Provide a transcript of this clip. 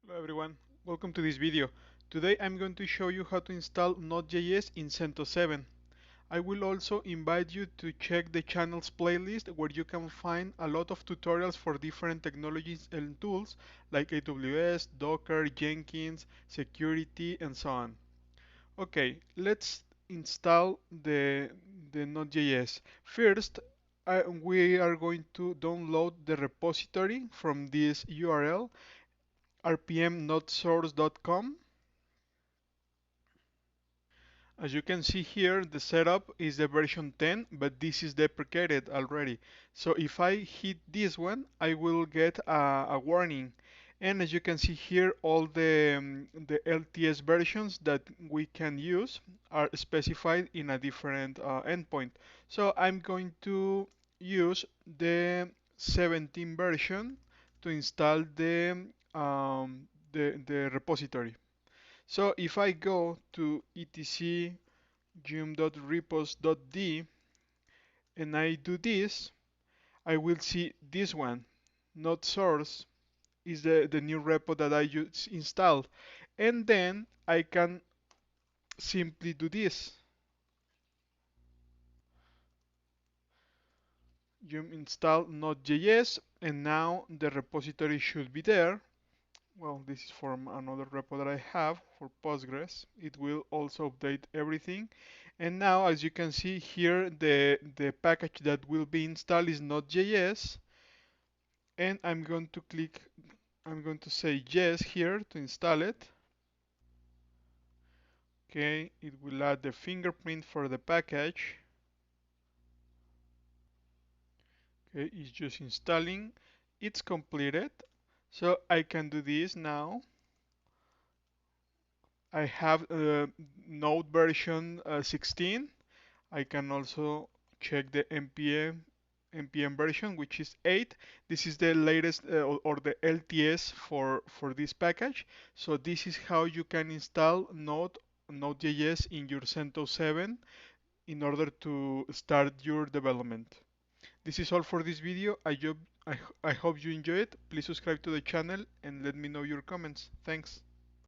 Hello everyone, welcome to this video. Today I'm going to show you how to install Node.js in CentOS 7. I will also invite you to check the channel's playlist where you can find a lot of tutorials for different technologies and tools like AWS, Docker, Jenkins, security, and so on. Okay, let's install the Node.js. First, we are going to download the repository from this URL rpm-nodesource.com. As you can see here, the setup is the version 10, but this is deprecated already. So if I hit this one, I will get a warning. And as you can see here, all the LTS versions that we can use are specified in a different endpoint. So I'm going to use the 17 version to install the repository. So if I go to etc gem.repos.d and I do this, I will see this one. Node source is the new repo that I just installed. And then I can simply do this. You install Node.js and now the repository should be there. Well, this is from another repo that I have for Postgres. It will also update everything. And now, as you can see here, the package that will be installed is Node.js. And I'm going to say yes here to install it. Okay, it will add the fingerprint for the package. Okay, it's just installing. It's completed. So I can do this now. I have Node version 16. I can also check the npm version, which is 8. This is the latest or the LTS for this package. So this is how you can install Node.js in your CentOS 7 in order to start your development. This is all for this video. I hope you enjoy it. Please subscribe to the channel and let me know your comments. Thanks.